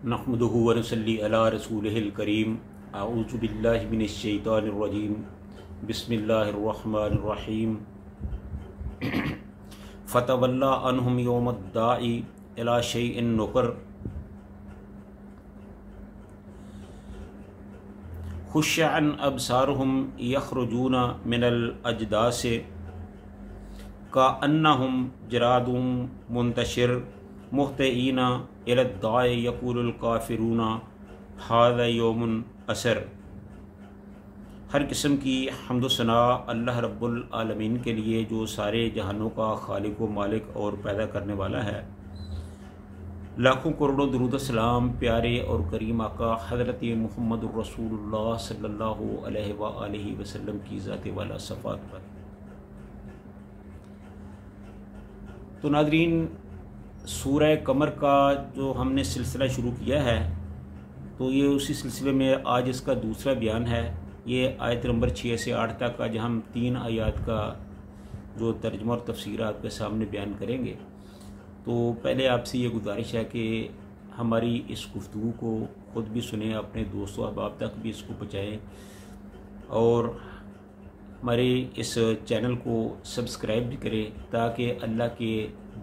नहमदुहु व नसल्ली अला रसूलिहिल करीम। अऊज़ु बिल्लाहि मिनश शैतानिर रजीम। बिस्मिल्लाहिर रहमानिर रहीम। फ़तवल्ला अन्हुम यौमद्दाई इला शैइन नुकर। खुश्अन अबसारुहुम यखरुजूना मिनल अजदासे कअन्नहुम जरादुम मुंतशिर मुहतईना इलद्दाए यक़ूलुल काफ़िरूना हाज़ा यौमुन असर। हर किस्म की हम्द सना अल्लाह रब्बुल आलमीन के लिए जो सारे जहानों का खालिक व मालिक और पैदा करने वाला है। लाखों करोड़ों दुरूद सलाम प्यारे और करीम आका हज़रत मुहम्मदुर रसूलुल्लाह सल्लल्लाहु अलैहि वसल्लम की ज़ात वाला सफ़ात पर। तो नाज़रीन, सूरह कमर का जो हमने सिलसिला शुरू किया है, तो ये उसी सिलसिले में आज इसका दूसरा बयान है। ये आयत नंबर 6 से 8 तक का, जहाँ हम 3 आयात का जो तर्जुमा और तफसीर आपके सामने बयान करेंगे। तो पहले आपसे ये गुजारिश है कि हमारी इस गुफ्तगू को ख़ुद भी सुने, अपने दोस्तों अहबाब तक भी इसको पहुँचाएँ और हमारे इस चैनल को सब्सक्राइब भी करें, ताकि अल्लाह के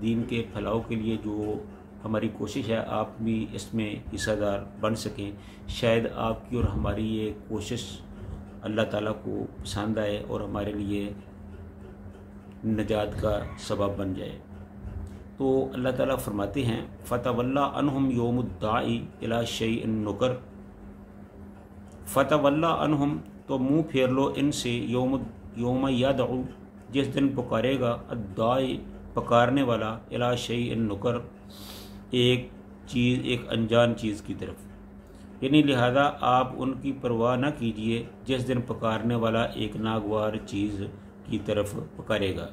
दीन के फैलाव के लिए जो हमारी कोशिश है आप भी इसमें हिस्सेदार बन सकें। शायद आपकी और हमारी ये कोशिश अल्लाह ताला को पसंद आए और हमारे लिए नजात का सबब बन जाए। तो अल्लाह ताला फरमाते हैं, फ़तवल्ला अन्हुम यौमुद्दाई इला शैइन नुकर। फ़तवल्ला अन्हुम, तो मुँह फेर लो इनसे, यौम यदउ, जिस दिन पुकारेगा, अद्दाई, पकारने वाला, इला शैइन नुकर, एक चीज़, एक अनजान चीज़ की तरफ। यानी लिहाजा आप उनकी परवाह न कीजिए जिस दिन पुकारने वाला एक नागवार चीज़ की तरफ पुकारेगा।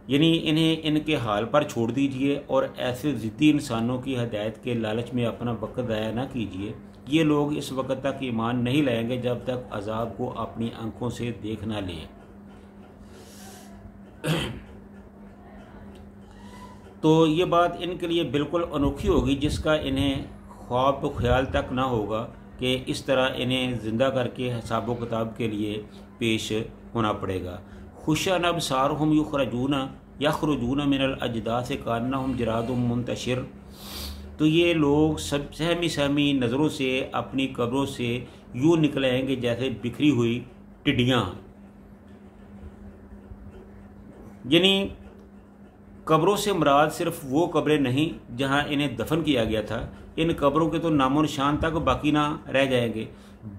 यानी इन्हें इनके हाल पर छोड़ दीजिए और ऐसे ज़िद्दी इंसानों की हदायत के लालच में अपना वक्त ज़ाया न कीजिए। ये लोग इस वक्त तक ईमान नहीं लाएंगे जब तक अजाब को अपनी आंखों से देख ना लें। तो ये बात इनके लिए बिल्कुल अनोखी होगी, जिसका इन्हें ख्वाब ख्याल तक ना होगा कि इस तरह इन्हें ज़िंदा करके हिसाब किताब के लिए पेश होना पड़ेगा। खुशन अबसारुहुम यखरुजूना मिनल अजदासे कअन्नहुम जरादुम मुंतशिर। तो ये लोग सब सहमी सहमी नज़रों से अपनी कब्रों से यूँ निकल आएंगे जैसे बिखरी हुई टिड्डियाँ। यानी कब्रों से मुराद सिर्फ वो कब्रें नहीं जहां इन्हें दफन किया गया था, इन कब्रों के तो नामो निशान तक बाकी ना रह जाएंगे,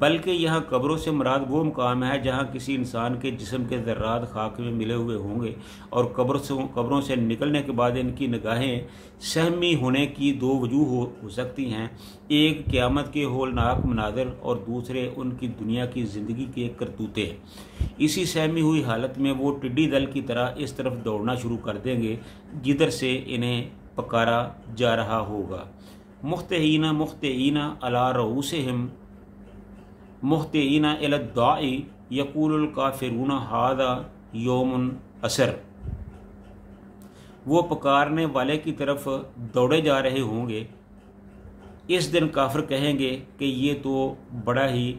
बल्कि यहाँ कब्रों से मुराद वो मकाम है जहाँ किसी इंसान के जिस्म के ज़र्रात खाक में मिले हुए होंगे और कब्रों से निकलने के बाद इनकी निगाहें सहमी होने की दो वजूह हो सकती हैं। एक क़यामत के होलनाक मनाज़र और दूसरे उनकी दुनिया की ज़िंदगी के करतूते। इसी सहमी हुई हालत में वो टिड्डी दल की तरह इस तरफ दौड़ना शुरू कर देंगे जिधर से इन्हें पकारा जा रहा होगा। मुख्तईना अला रऊसिहिम मुहतईना इलद्दाई यक़ूलुल काफ़िरूना हाज़ा यौमुन असर। वो पुकारने वाले की तरफ दौड़े जा रहे होंगे। इस दिन काफिर कहेंगे कि ये तो बड़ा ही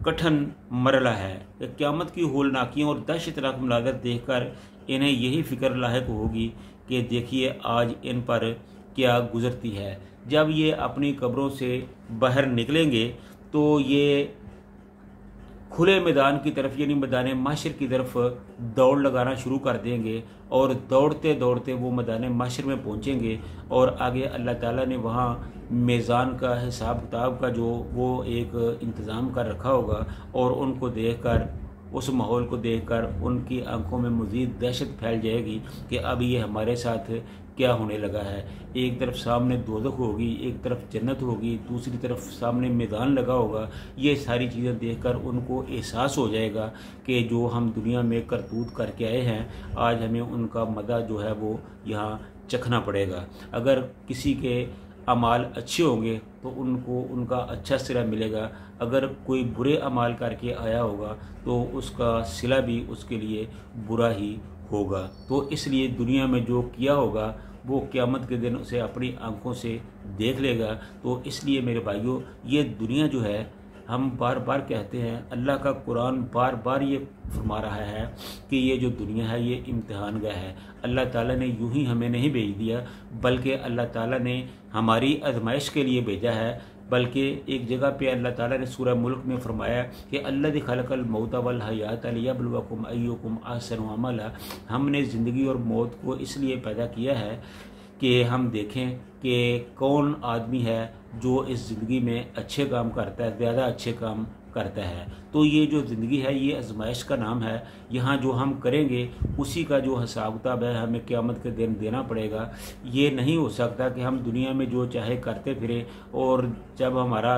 कठिन मरला है। क़यामत की होलनाकियों और दहशतनाक मनाज़र देखकर इन्हें यही फ़िक्र लाहिक होगी कि देखिए आज इन पर क्या गुज़रती है। जब ये अपनी कब्रों से बाहर निकलेंगे तो ये खुले मैदान की तरफ, यानी मैदान माशर की तरफ दौड़ लगाना शुरू कर देंगे और दौड़ते दौड़ते वो मैदान माशर में पहुंचेंगे और आगे अल्लाह ताला ने वहाँ मीज़ान का, हिसाब किताब का जो वो एक इंतज़ाम कर रखा होगा और उनको देखकर, उस माहौल को देखकर उनकी आंखों में मज़ीद दहशत फैल जाएगी कि अब ये हमारे साथ क्या होने लगा है। एक तरफ सामने दोज़ख होगी, एक तरफ जन्नत होगी, दूसरी तरफ सामने मैदान लगा होगा। ये सारी चीज़ें देखकर उनको एहसास हो जाएगा कि जो हम दुनिया में करतूत करके आए हैं, आज हमें उनका मज़ा जो है वो यहाँ चखना पड़ेगा। अगर किसी के अमाल अच्छे होंगे तो उनको उनका अच्छा सिला मिलेगा, अगर कोई बुरे अमाल करके आया होगा तो उसका सिला भी उसके लिए बुरा ही होगा। तो इसलिए दुनिया में जो किया होगा वो क़यामत के दिन उसे अपनी आंखों से देख लेगा। तो इसलिए मेरे भाइयों, ये दुनिया जो है, हम बार बार कहते हैं, अल्लाह का कुरान बार बार ये फरमा रहा है कि ये जो दुनिया है ये इम्तिहान गाह है। अल्लाह ताला ने यूं ही हमें नहीं भेज दिया, बल्कि अल्लाह ताला ने हमारी आजमाइश के लिए भेजा है। बल्कि एक जगह पे अल्लाह ताला ने सूरह मुल्क में फरमाया कि अल्लज़ी खलक़ल मौत वल हयात लियब्लुवकुम अय्युकुम अहसनु अमला। हमने ज़िंदगी और मौत को इसलिए पैदा किया है कि हम देखें कि कौन आदमी है जो इस ज़िंदगी में अच्छे काम करता है, ज़्यादा अच्छे काम करता है। तो ये जो ज़िंदगी है ये आजमाइश का नाम है। यहाँ जो हम करेंगे उसी का जो हिसाब किताब है हमें क़यामत के दिन देना पड़ेगा। ये नहीं हो सकता कि हम दुनिया में जो चाहे करते फिरें और जब हमारा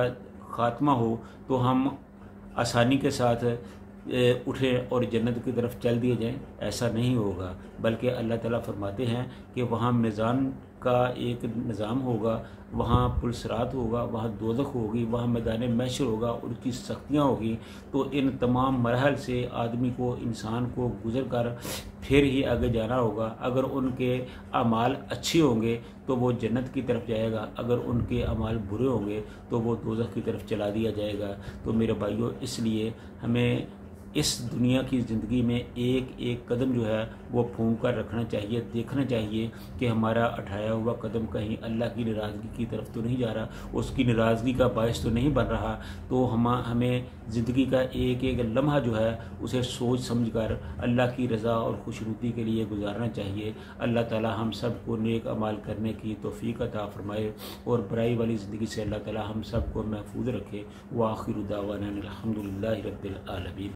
ख़ात्मा हो तो हम आसानी के साथ उठें और जन्नत की तरफ चल दिए जाएं। ऐसा नहीं होगा, बल्कि अल्लाह ताला फरमाते हैं कि वहाँ मीज़ान का एक निज़ाम होगा, वहाँ पुलसरात होगा, वहाँ दोज़ख होगी, वहाँ मैदान महशर होगा, उनकी सख्तियाँ होगी। तो इन तमाम मरहल से आदमी को, इंसान को गुज़र कर फिर ही आगे जाना होगा। अगर उनके अमाल अच्छे होंगे तो वो जन्नत की तरफ जाएगा, अगर उनके अमाल बुरे होंगे तो वो दोज़ख की तरफ चला दिया जाएगा। तो मेरे भाइयों, इसलिए हमें इस दुनिया की ज़िंदगी में एक एक कदम जो है वो फूंक कर रखना चाहिए, देखना चाहिए कि हमारा उठाया हुआ कदम कहीं अल्लाह की नाराज़गी की तरफ तो नहीं जा रहा, उसकी नाराज़गी का बायस तो नहीं बन रहा। तो हमें ज़िंदगी का एक एक लम्हा जो है उसे सोच समझ कर अल्लाह की रज़ा और खुशनुदी के लिए गुजारना चाहिए। अल्लाह ताला हम सब को नेक अमाल करने की तौफ़ीक़ अता फ़रमाए और बुराई वाली ज़िंदगी से अल्लाह ताला हम सब को महफूज रखे। व आखिर दावाना अनिल हम्दुलिल्लाहि रब्बिल आलमीन।